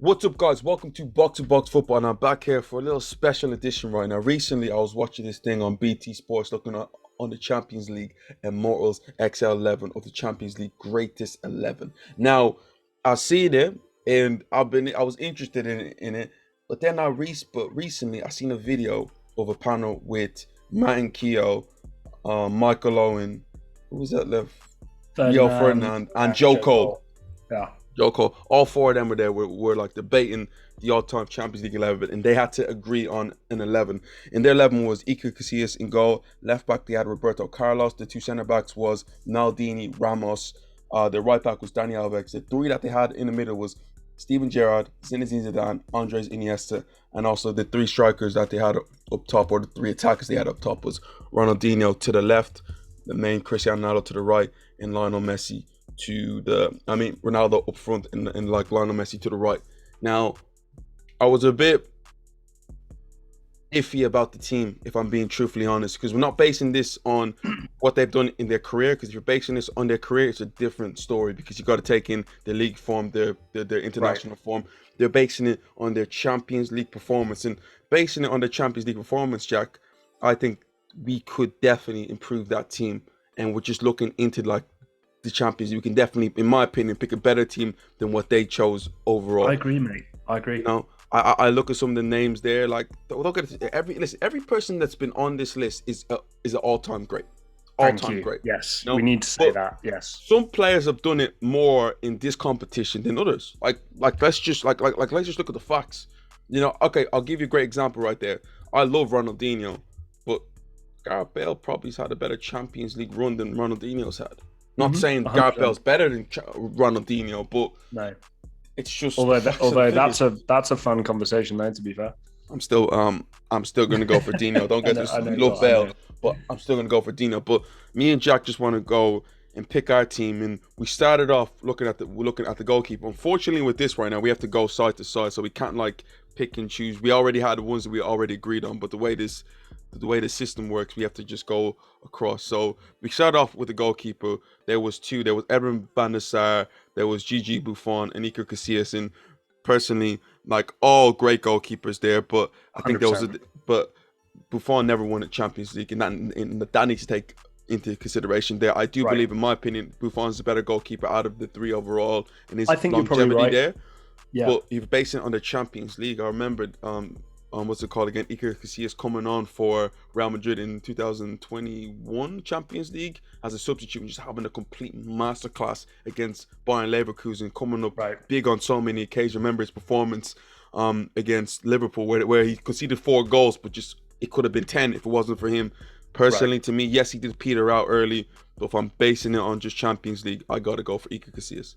What's up, guys? Welcome to Box Football, and I'm back here for a little special edition right now. Recently, I was watching this thing on BT Sports looking at on the Champions League Immortals XL11 of the Champions League Greatest 11. Now, I see it and I was interested in it, but then recently I seen a video of a panel with Matt and Keogh, Michael Owen, who was that left? Ferdinand and Joe Cole. Yeah. Joko, all four of them were there. Were like debating the all-time Champions League 11, and they had to agree on an 11. And their 11 was Iker Casillas in goal. Left back they had Roberto Carlos. The two centre backs was Maldini, Ramos. The right back was Dani Alves. The three that they had in the middle was Steven Gerrard, Zinedine Zidane, Andres Iniesta, and also the three strikers that they had up top, or the three attackers they had up top, was Ronaldinho to the left, the main Cristiano Ronaldo to the right, and Lionel Messi Ronaldo up front and like Lionel Messi to the right. Now, I was a bit iffy about the team, if I'm being truthfully honest, because we're not basing this on what they've done in their career. Because if you're basing this on their career, it's a different story, because you got to take in their league form, their international form. They're basing it on their Champions League performance, and basing it on the Champions League performance, Jack, I think we could definitely improve that team. And we're just looking into like the Champions League. We can definitely, in my opinion, pick a better team than what they chose overall. I agree, mate. I agree. You know, I look at some of the names there. Like, look at it, every person that's been on this list is an all-time great. All-time great. Yes, we need to say that. Yes. Some players have done it more in this competition than others. Like let's just look at the facts. You know, okay, I'll give you a great example right there. I love Ronaldinho, but Gareth Bale probably's had a better Champions League run than Ronaldinho's had. Not saying Gareth Bale's better than Ronaldinho, but no, it's just. Although that's a fun conversation, though. To be fair, I'm still gonna go for Dino. Don't get this. I love Bale, but I'm still gonna go for Dino. But me and Jack just want to go and pick our team, and we started off looking at the goalkeeper. Unfortunately, with this right now, we have to go side to side, so we can't like pick and choose. We already had the ones that we already agreed on, but the way the system works, we have to just go across. So we started off with the goalkeeper. There was two. There was Edwin van der Sar, there was Gigi Buffon, and Iker Casillas. And personally, like, all great goalkeepers there, but I think 100%. But Buffon never won a Champions League, and that needs to take into consideration there. I do believe, in my opinion, Buffon's the better goalkeeper out of the three overall, and his longevity there. Yeah. But if you're basing it on the Champions League, I remembered what's it called again? Iker Casillas coming on for Real Madrid in 2021 Champions League as a substitute and just having a complete masterclass against Bayern Leverkusen, coming up big on so many occasions. Remember his performance against Liverpool where he conceded 4 goals, but just it could have been 10 if it wasn't for him. Personally, to me, yes, he did peter out early, but if I'm basing it on just Champions League, I got to go for Iker Casillas.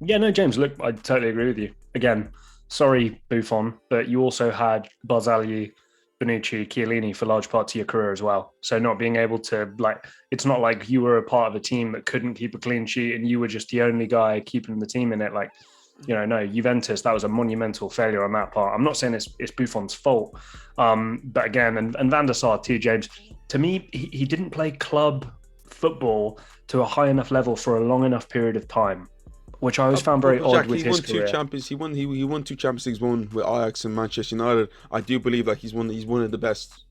Yeah, no, James, look, I totally agree with you. Again, sorry, Buffon, but you also had Barzagli, Bonucci, Chiellini for large parts of your career as well. So not being able to, like, it's not like you were a part of a team that couldn't keep a clean sheet and you were just the only guy keeping the team in it. Like, you know, no, Juventus, that was a monumental failure on that part. I'm not saying it's Buffon's fault, but again, and Van der Sar too, James, to me, he didn't play club football to a high enough level for a long enough period of time, which I always found very odd with his career. He won 2 Champions Leagues, one with Ajax and Manchester United. I do believe that he's one of the best.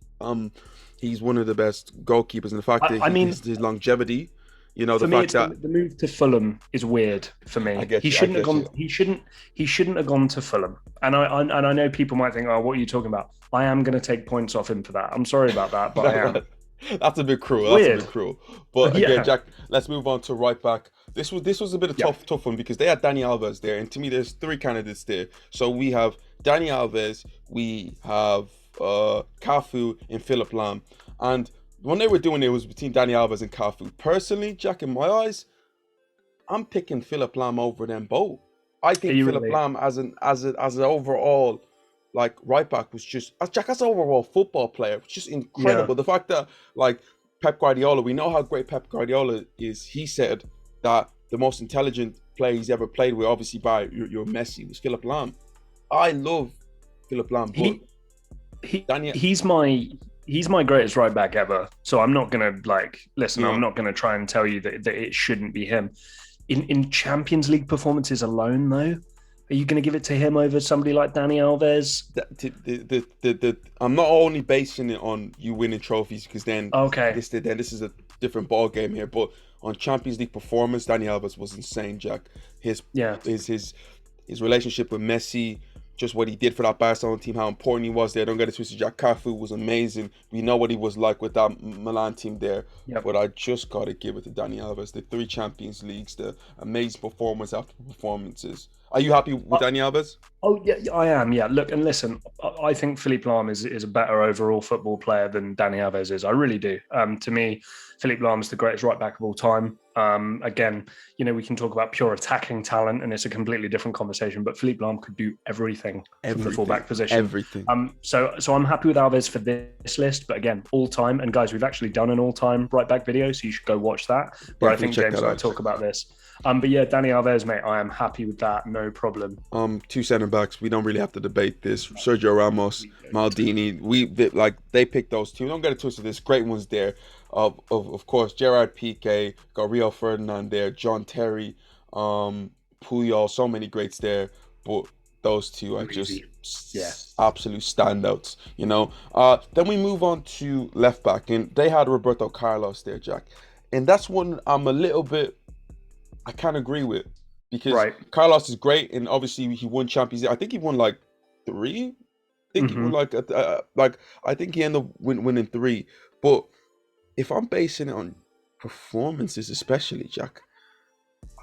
He's one of the best goalkeepers, and the fact that his longevity. You know, the fact that the move to Fulham is weird for me. He shouldn't have gone. He shouldn't have gone to Fulham. And I know people might think, oh, what are you talking about? I am going to take points off him for that. I'm sorry about that, but I am. That's a bit cruel. Weird. That's a bit cruel. But again, Jack, let's move on to right back. This was a bit of tough one, because they had Dani Alves there, and to me, there's 3 candidates there. So we have Dani Alves, we have Cafu, and Philipp Lahm. And when they were doing it was between Dani Alves and Cafu. Personally, Jack, in my eyes, I'm picking Philipp Lahm over them both. I think Philipp Lahm as an overall, like, right back was just, Jack, as an overall football player, was just incredible. The fact that, like, Pep Guardiola, we know how great Pep Guardiola is. He said that the most intelligent player he's ever played with, obviously by your Messi, was Philipp Lahm. I love Philipp Lahm, but he's my greatest right back ever. So I'm not gonna listen. Yeah. I'm not gonna try and tell you that it shouldn't be him. In Champions League performances alone, though, Are you going to give it to him over somebody like Dani Alves? I'm not only basing it on you winning trophies because Okay. this is a different ball game here, but on Champions League performance, Dani Alves was insane, Jack. His Yeah. his relationship with Messi, just what he did for that Barcelona team, how important he was there. Don't get it twisted. Jack Cafu was amazing. We know what he was like with that Milan team there. Yep. But I just gotta give it to Dani Alves. The 3 Champions Leagues, the amazing performance after performances. Are you happy with Dani Alves? Oh yeah, I am. Yeah, look and listen. I think Philippe Lahm is a better overall football player than Dani Alves is. I really do. To me, Philippe Lahm is the greatest right back of all time. Again, we can talk about pure attacking talent, and it's a completely different conversation. But Philippe Lahm could do everything from the fullback position. Everything. So I'm happy with Alves for this list. But again, all time. And guys, we've actually done an all time right back video, so you should go watch that. Where I think James and I talk about this. But yeah, Dani Alves, mate, I am happy with that. No problem. 2 center backs. We don't really have to debate this. Sergio Ramos, Maldini. They picked those two. Don't get it twisted. There's great ones there. Of course, Gerard Piqué, got Rio Ferdinand there, John Terry, Puyol. So many greats there. But those two are just absolute standouts. Then we move on to left back, and they had Roberto Carlos there, Jack. And that's one I'm a little bit. I can't agree with because Carlos is great and obviously he won Champions League. I think he won like 3. I think he won I think he ended up winning 3. But if I'm basing it on performances, especially Jack,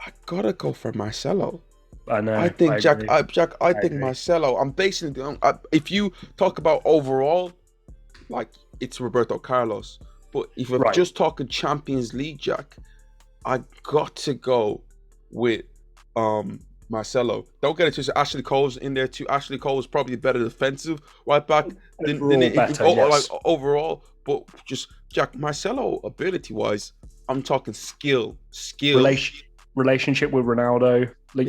I gotta go for Marcelo. I know. I think I think Marcelo. I'm basing it on. If you talk about overall, it's Roberto Carlos. But if I'm just talking Champions League, Jack, I got to go with Marcelo. Don't get it twisted. Ashley Cole's in there too. Ashley Cole is probably better defensive right back than overall. But just Jack, Marcelo ability wise, I'm talking skill. Relationship with Ronaldo. We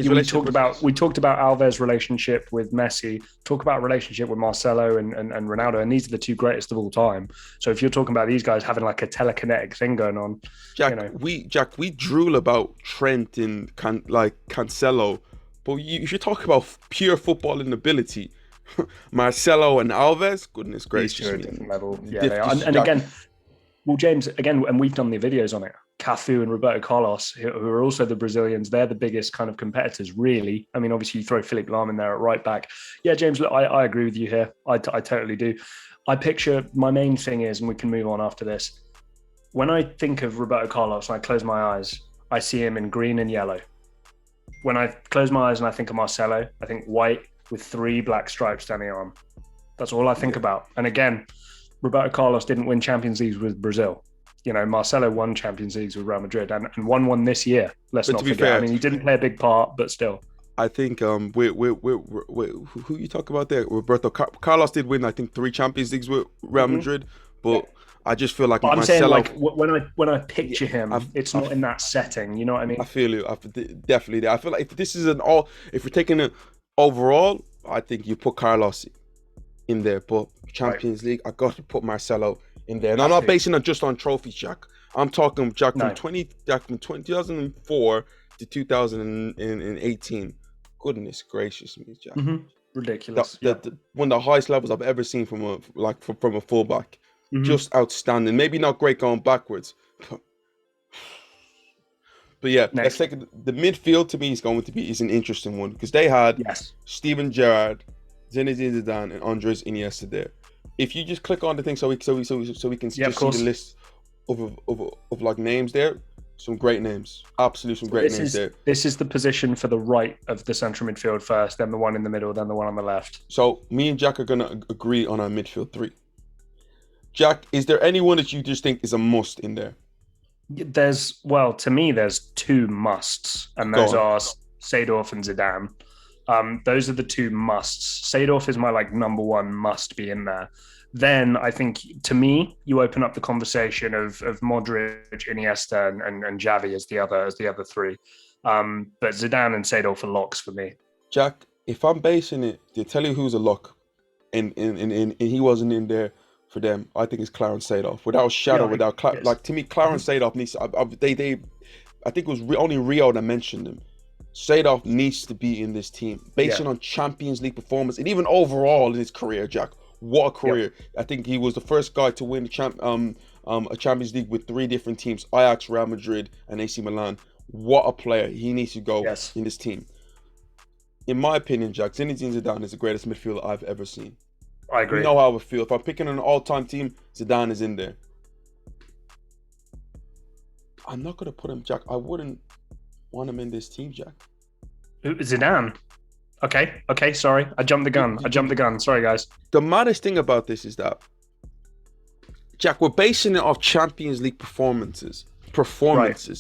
talked about Alves' relationship with Messi. Talk about relationship with Marcelo and Ronaldo, and these are the 2 greatest of all time. So if you're talking about these guys having like a telekinetic thing going on, we drool about Trent and Cancelo, but if you talk about pure footballing ability, Marcelo and Alves, goodness gracious, these 2 are a different level. Yeah, they are. And again, well, James, and we've done the videos on it. Cafu and Roberto Carlos, who are also the Brazilians, they're the biggest kind of competitors, really. I mean, obviously, you throw Philippe Lahm in there at right back. Yeah, James, look, I agree with you here. I totally do. I picture, my main thing is, and we can move on after this, when I think of Roberto Carlos and I close my eyes, I see him in green and yellow. When I close my eyes and I think of Marcelo, I think white with 3 black stripes down the arm. That's all I think about. And again, Roberto Carlos didn't win Champions Leagues with Brazil. Marcelo won Champions Leagues with Real Madrid and won this year. Let's not forget. Fair, I mean, he didn't play a big part, but still. I think who you talk about there? Roberto Carlos did win, I think, 3 Champions Leagues with Real Madrid, but I just feel like but Marcelo. I'm saying, when I picture him, it's not in that setting. You know what I mean? I feel you. Definitely. I feel like if this is if we're taking it overall, I think you put Carlos in there, but Champions League, I got to put Marcelo in there, and I'm not basing it just on trophies, Jack. I'm talking Jack from 2004 to 2018. Goodness gracious me, Jack! Ridiculous. One of the highest levels I've ever seen from a fullback. Just outstanding. Maybe not great going backwards, but yeah. Let's take the midfield. To me, is an interesting one because they had Steven Gerrard, Zinedine Zidane, and Andres Iniesta there. If you just click on the thing so we can just see the list of like names there, some great names, absolutely some great names there. This is the position for the right of the central midfield first, then the one in the middle, then the one on the left. So me and Jack are gonna agree on our midfield 3. Jack, is there anyone that you just think is a must in there? To me, there's 2 musts, and those are Seedorf and Zidane. Those are the 2 musts. Seedorf is my number 1 must be in there. Then I think, to me, you open up the conversation of Modric, Iniesta, and Xavi as the other 3. But Zidane and Seedorf are locks for me. Jack, if I'm basing it, to tell you who's a lock, and he wasn't in there for them, I think it's Clarence Seedorf. Without shadow, to me, Clarence Seedorf needs. I think it was only Rio that mentioned him. Seedorf needs to be in this team based on Champions League performance and even overall in his career, Jack. What a career. I think he was the first guy to win a Champions League with 3 different teams, Ajax, Real Madrid, and AC Milan. What a player. He needs to go in this team. In my opinion, Jack, Zinedine Zidane is the greatest midfielder I've ever seen. I agree. You know how I feel. If I'm picking an all-time team, Zidane is in there. I'm not going to put him, Jack. I wouldn't want him in this team, Jack. Zidane? Okay, sorry. I jumped the gun. Sorry, guys. The maddest thing about this is that, Jack, we're basing it off Champions League performances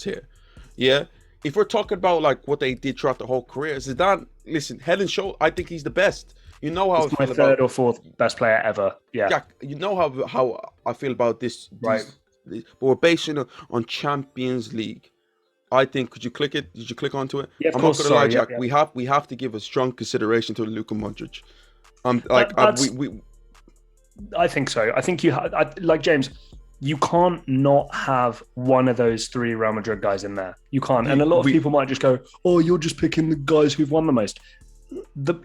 here. Yeah? If we're talking about like what they did throughout the whole career, Zidane, listen, head and shoulder, I think he's the best. You know how he's my third or fourth best player ever. Yeah. Jack, you know how I feel about this. But we're basing it on Champions League. I think, could you click it? Did you click onto it? Yeah, of I'm course. not gonna lie, Jack. We have to give a strong consideration to Luka Modric. I think so. I think like James. You can't not have one of those 3 Real Madrid guys in there. You can't. And a lot of people might just go, "Oh, you're just picking the guys who've won the most."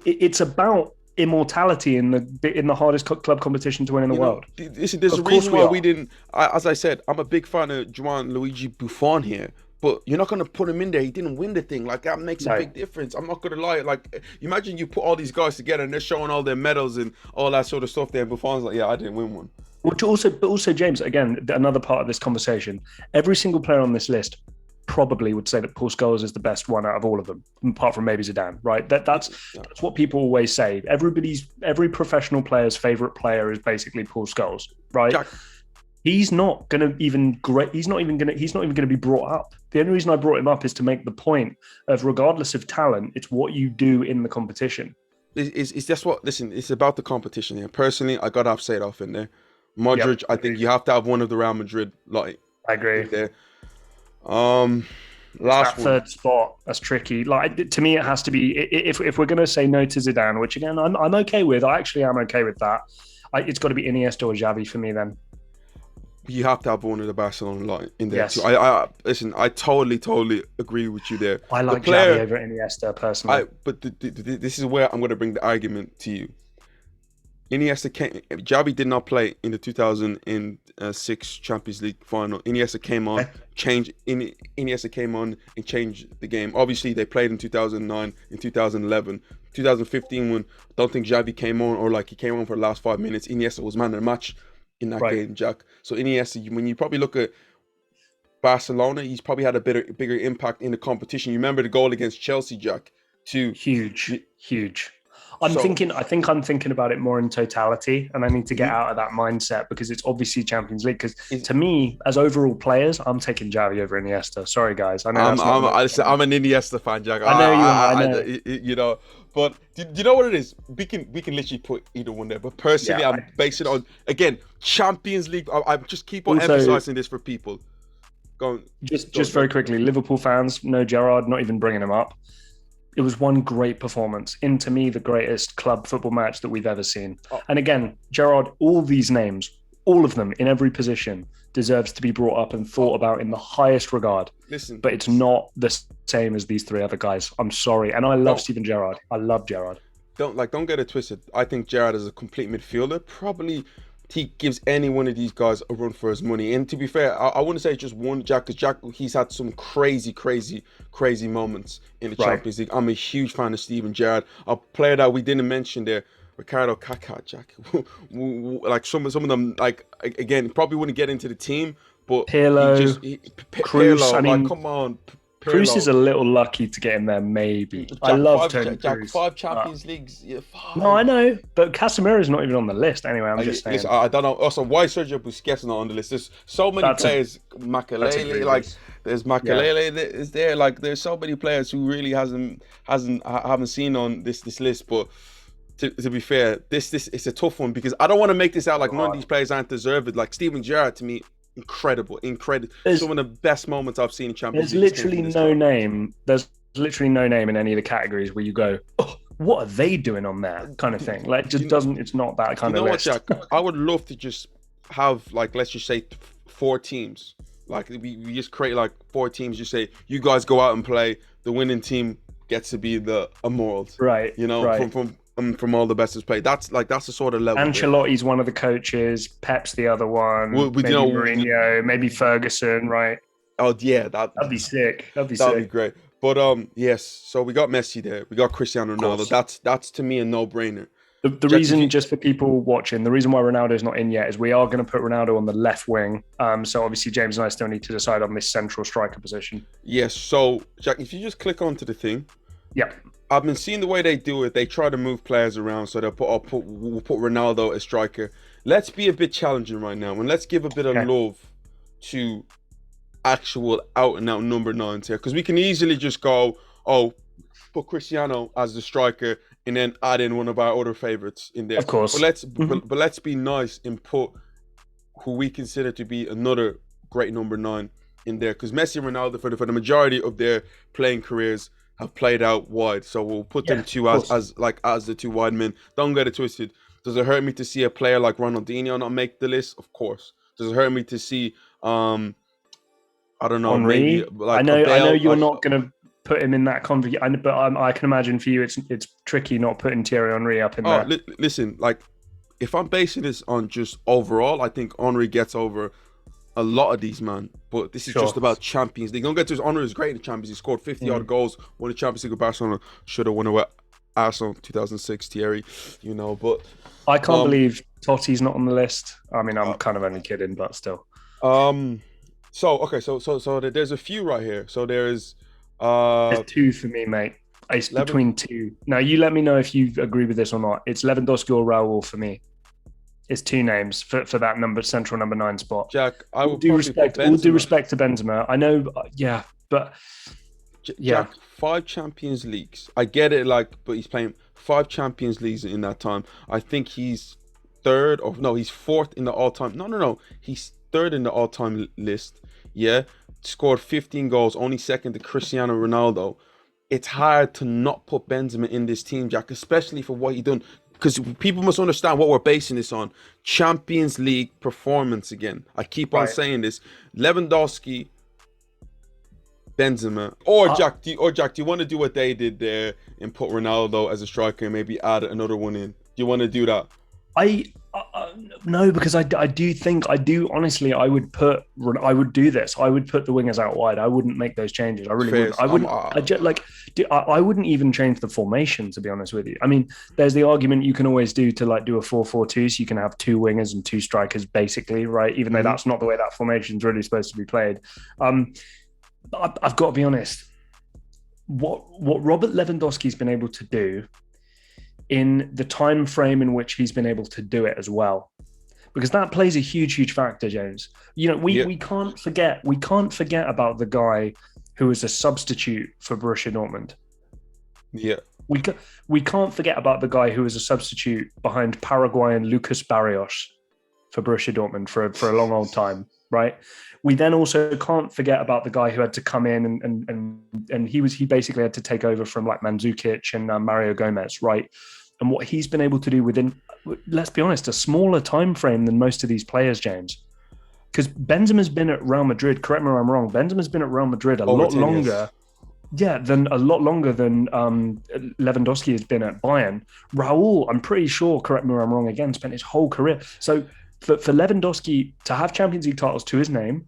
It's about immortality in the hardest club competition to win in the world. Listen, there's a reason why we didn't. As I said, I'm a big fan of Gianluigi Buffon here. But you're not going to put him in there. He didn't win the thing. Like, that makes a big difference. I'm not going to lie. Like, imagine you put all these guys together and they're showing all their medals and all that sort of stuff there. And Buffon's like, yeah, I didn't win one. But also, James, again, another part of this conversation, every single player on this list probably would say that Paul Scholes is the best one out of all of them, apart from maybe Zidane, right? That's what people always say. Every professional player's favorite player is basically Paul Scholes, right? Jack. He's not going to even be brought up. The only reason I brought him up is to make the point of, regardless of talent, it's what you do in the competition. It's just what, listen, it's about the competition here. Personally, I got to have Seedorf in there. Modric, I think you have to have one of the Real Madrid lot. I agree. There. That third spot, that's tricky. Like, to me, it has to be, if we're going to say no to Zidane, which again, I'm okay with. I actually am okay with that. It's got to be Iniesta or Xavi for me then. You have to have one of the Barcelona lot in there too. I listen. I totally agree with you there. I like Xavi over Iniesta personally. But this is where I'm going to bring the argument to you. Xavi did not play in the 2006 Champions League final. Iniesta came on, Iniesta came on and changed the game. Obviously, they played in 2009, in 2011, 2015 when I don't think Xavi came on, or like he came on for the last 5 minutes. Iniesta was man of the match in that game, Jack. So Iniesta, when you probably look at Barcelona, he's probably had a bigger impact in the competition. You remember the goal against Chelsea, Jack? Huge. I think I'm thinking about it more in totality, and I need to get out of that mindset because it's obviously Champions League. Because to me, as overall players, I'm taking Xavi over Iniesta. Sorry, guys. I know I'm an Iniesta fan, Jack. I know you are. You know, but do you know what it is? We can literally put either one there. But personally, I'm basing it on, again, Champions League. I just keep on emphasizing this for people. Just very quickly, Liverpool fans, no Gerrard, not even bringing him up. It was one great performance, in, to me, the greatest club football match that we've ever seen. And again, Gerrard, all these names, all of them in every position, deserves to be brought up and thought about in the highest regard. Listen, but it's not the same as these 3 other guys. I'm sorry. And I love Steven Gerrard. I love Gerrard. Don't get it twisted. I think Gerrard is a complete midfielder. Probably he gives any one of these guys a run for his money. And to be fair, I wouldn't say just one Jack, because Jack, he's had some crazy moments in the Champions League. I'm a huge fan of Steven Gerrard. A player that we didn't mention there, Ricardo Kaká, Jack. Like some of them, like, again, probably wouldn't get into the team, but Pirlo, Cruz, Pirlo, I mean, like, come on. Cruz is a little lucky to get in there, maybe. Jack, I love Toni Kroos. 5 Champions Leagues. Yeah, 5. No, I know, but Casemiro's not even on the list. Anyway, I'm just saying. Listen, I don't know. Also, why Sergio Busquets not on the list? There's so many players. Makelele, like there's Makelele is there. Like there's so many players who really haven't seen on this list. But to be fair, this it's a tough one because I don't want to make this out like none of these players aren't deserved. Like Steven Gerrard, to me, incredible. Some of the best moments I've seen in Champions League. There's literally no name in any of the categories where you go, oh, what are they doing on there, kind of thing. Like, it just doesn't. It's not that kind of list. What, Jack? I would love to just have, like, let's just say 4 teams. Like we just create like 4 teams. You say you guys go out and play. The winning team gets to be the Immortals. Right, You know, right. from all the best that's played. That's the sort of level. Ancelotti's one of the coaches. Pep's the other one. You Maybe know, Mourinho. Maybe Ferguson. Right. oh yeah, That'd be sick. That'd be that'd be sick. great. But yes, so we got Messi there. We got Cristiano Of Ronaldo. course. That's to me a no-brainer. The Jack, if reason, you, just for people watching, the reason why Ronaldo's not in yet is we are going to put Ronaldo on the left wing. So obviously James and I still need to decide on this central striker position. yes, so Jack, if you just click onto the thing, Yeah. I've been seeing the way they do it. They try to move players around, so we'll put Ronaldo as striker. Let's be a bit challenging right now, and let's give a bit of love to actual out and out number 9s here, because we can easily just go, oh, put Cristiano as the striker and then add in one of our other favorites in there. Of course. But let's be nice and put who we consider to be another great number 9 in there, because Messi and Ronaldo for the majority of their playing careers have played out wide, so we'll put them two as the two wide men. Don't get it twisted. Does it hurt me to see a player like Ronaldinho not make the list? Of course. Does it hurt me to see I don't know, Henry? maybe like I know you're like, not going to put him in that conversation, but I can imagine for you it's tricky not putting Thierry Henry up in there. Listen, like if I'm basing this on just overall, I think Henry gets over a lot of these, man. But this is just about Champions League. Don't get to his Henry is great in the Champions League. He scored 50 odd goals, won the Champions League with Barcelona. Should have won it with Arsenal 2006, Thierry. You know, but I can't believe Totti's not on the list. I mean, I'm kind of only kidding, but still. So there's a few right here. So there's 2 for me, mate. It's between 2. Now you let me know if you agree with this or not. It's Lewandowski or Raul for me. It's 2 names for that central number 9 spot. Jack, I will do respect. All due respect to Benzema. I know, but Jack, 5 Champions Leagues. I get it, but he's playing 5 Champions Leagues in that time. I think he's he's 4th in the all-time. No, he's 3rd in the all-time list. Yeah, scored 15 goals, only 2nd to Cristiano Ronaldo. It's hard to not put Benzema in this team, Jack, especially for what he done. Because people must understand what we're basing this on. Champions League performance again. I keep on saying this. Lewandowski, Benzema, or Jack. Do you want to do what they did there and put Ronaldo as a striker and maybe add another one in? Do you want to do that? No, because I do honestly. I would do this. I would put the wingers out wide. I wouldn't make those changes. I really wouldn't. I wouldn't. I wouldn't even change the formation, to be honest with you. I mean, there's the argument you can always do to do a 4-4-2, so you can have 2 wingers and 2 strikers, basically, right? Even though that's not the way that formation is really supposed to be played. I've got to be honest. What Robert Lewandowski's been able to do in the time frame in which he's been able to do it as well, because that plays a huge factor, James. You know, we can't forget about the guy who was a substitute for Borussia Dortmund. Yeah, we can't forget about the guy who was a substitute behind Paraguayan Lucas Barrios for Borussia Dortmund for a long old time, right? We then also can't forget about the guy who had to come in and he basically had to take over from Mandzukic and Mario Gomez, right? And what he's been able to do within, let's be honest, a smaller time frame than most of these players, James. Because Benzema's been at Real Madrid, correct me if I'm wrong, Benzema's been at Real Madrid a lot longer. Yeah, a lot longer than Lewandowski has been at Bayern. Raul, I'm pretty sure, correct me if I'm wrong again, spent his whole career. So for Lewandowski to have Champions League titles to his name,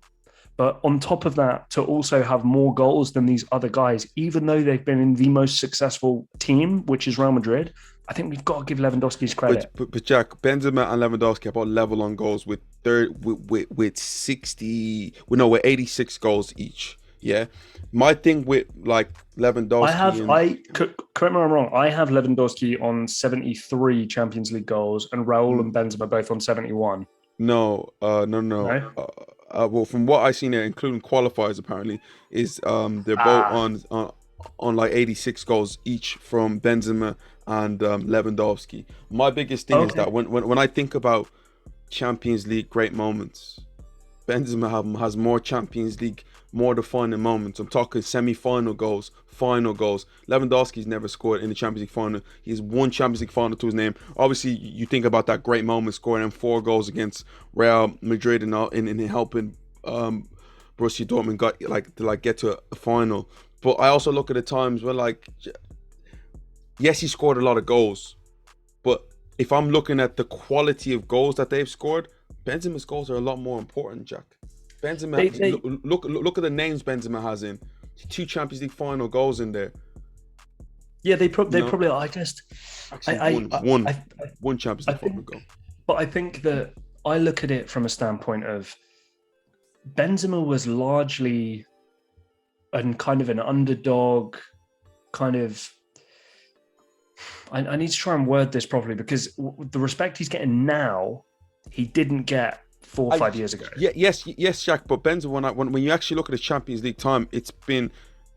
but on top of that, to also have more goals than these other guys, even though they've been in the most successful team, which is Real Madrid, I think we've got to give Lewandowski's credit. But Jack, Benzema and Lewandowski are about level on goals with 86 goals each. Yeah, my thing with Lewandowski. Correct me if I'm wrong. I have Lewandowski on 73 Champions League goals, and Raul and Benzema both on 71. No. Well, from what I've seen there, including qualifiers, apparently, is they're both on 86 goals each from Benzema and Lewandowski. My biggest thing is that when I think about Champions League great moments, Benzema has more Champions League, more defining moments. I'm talking semi-final goals, final goals. Lewandowski's never scored in the Champions League final. He's one Champions League final to his name. Obviously, you think about that great moment, scoring them 4 goals against Real Madrid and helping Borussia Dortmund get to a final. But I also look at the times where, like, yes, he scored a lot of goals, but if I'm looking at the quality of goals that they've scored, Benzema's goals are a lot more important, Jack. Benzema, look at the names Benzema has in 2 Champions League final goals in there. Yeah, they probably. I just actually one Champions League final goal. But I think that I look at it from a standpoint of Benzema was largely kind of an underdog, kind of. I need to try and word this properly, because the respect he's getting now, he didn't get 4 or 5 years ago. Yes, Jack. But Benzema, when you actually look at his Champions League time, it's been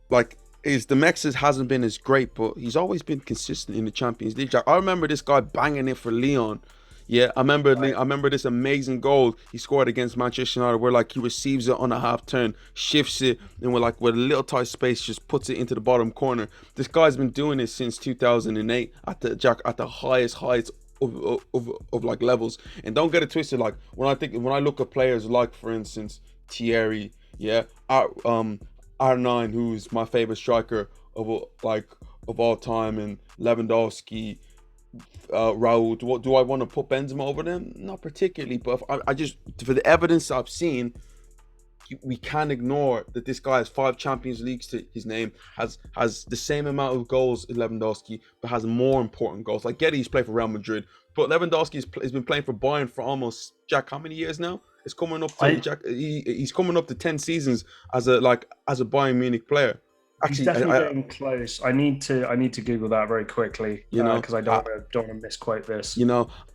like the Mexes hasn't been as great, but he's always been consistent in the Champions League. Jack, I remember this guy banging it for Leon. Yeah, I remember this amazing goal he scored against Manchester United, where like he receives it on a half turn, shifts it, and with a little tight space, just puts it into the bottom corner. This guy's been doing it since 2008 at the highest heights of like levels. And don't get it twisted. Like when I look at players like, for instance, Thierry, yeah, R9, who's my favorite striker of all time, and Lewandowski. Raul, do I want to put Benzema over them? Not particularly, but I just, for the evidence I've seen, we can't ignore that this guy has 5 Champions Leagues to his name, has the same amount of goals as Lewandowski, but has more important goals. Like, he's played for Real Madrid, but Lewandowski has been playing for Bayern for almost, Jack, how many years now? It's coming up to Jack. He's coming up to 10 seasons as a Bayern Munich player. Actually, he's definitely getting close. I need to Google that very quickly, because I don't want to misquote this.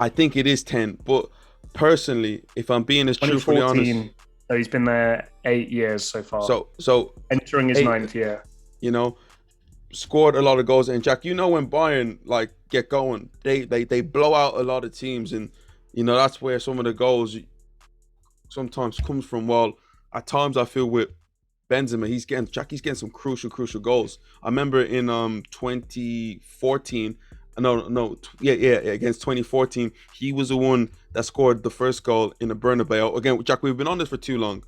I think it is 10, but personally, if I'm being as truthfully honest, so he's been there 8 years so far. So entering his 9th year. Scored a lot of goals, and Jack, when Bayern like get going, they blow out a lot of teams, and that's where some of the goals sometimes comes from. Well, at times I feel with Benzema, he's getting some crucial goals. I remember in 2014, against 2014, he was the one that scored the first goal in the Bernabeu. Again, Jack, we've been on this for too long.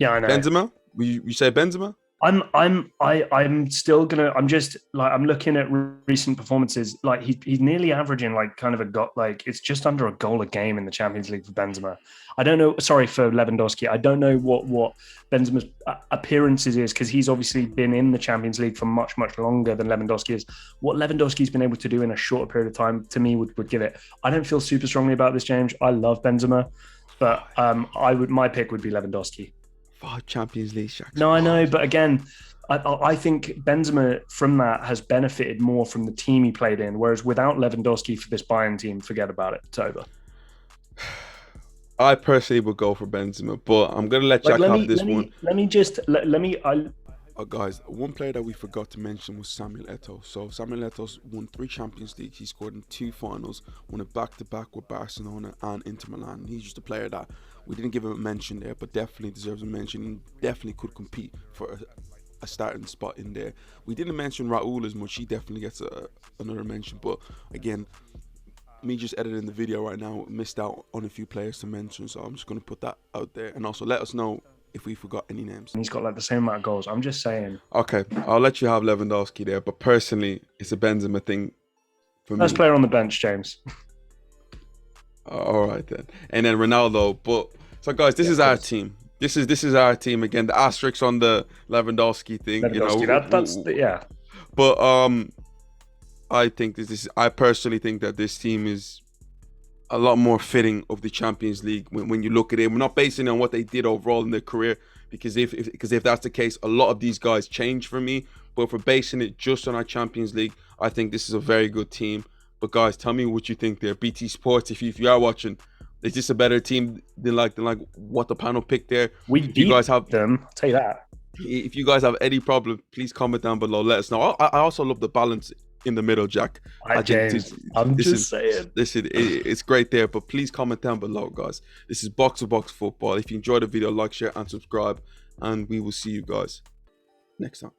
Yeah, I know. Benzema? You say Benzema? I'm still gonna. I'm just like, I'm looking at recent performances. Like he's nearly averaging like kind of it's just under a goal a game in the Champions League for Benzema. I don't know. Sorry, for Lewandowski. I don't know what Benzema's appearances is, because he's obviously been in the Champions League for much longer than Lewandowski is. What Lewandowski's been able to do in a shorter period of time, to me, would give it. I don't feel super strongly about this, James. I love Benzema, but my pick would be Lewandowski. 5 Champions League shots. No, I know, but again, I think Benzema from that has benefited more from the team he played in, whereas without Lewandowski for this Bayern team, forget about it. It's over. I personally would go for Benzema, but I'm gonna let Jack have this one. Guys, one player that we forgot to mention was Samuel Eto'o. So Samuel Eto'o won 3 Champions League. He scored in 2 finals, won a back-to-back with Barcelona and Inter Milan. He's just a player that we didn't give him a mention there, but definitely deserves a mention. He definitely could compete for a starting spot in there. We didn't mention Raul as much. He definitely gets another mention, but again, me just editing the video right now, missed out on a few players to mention, so I'm just going to put that out there. And also let us know if we forgot any names. He's got like the same amount of goals. I'm just saying. Okay, I'll let you have Lewandowski there, but personally, it's a Benzema thing for me. Best player on the bench, James. All right then, and then Ronaldo. But so guys, this is our team. This is our team again. The asterisk on the Lewandowski thing. Yeah. But I think I personally think that this team is a lot more fitting of the Champions League when you look at it. We're not basing it on what they did overall in their career, because if that's the case, a lot of these guys change for me. But if we're basing it just on our Champions League, I think this is a very good team. But guys, tell me what you think there. BT Sports, if you are watching, is this a better team than like what the panel picked there? We beat them. I'll tell you that. If you guys have any problem, please comment down below. Let us know. I also love the balance in the middle, Jack. I'm just saying. Listen, it's great there, but please comment down below, guys. This is Box to Box Football. If you enjoyed the video, like, share, and subscribe, and we will see you guys next time.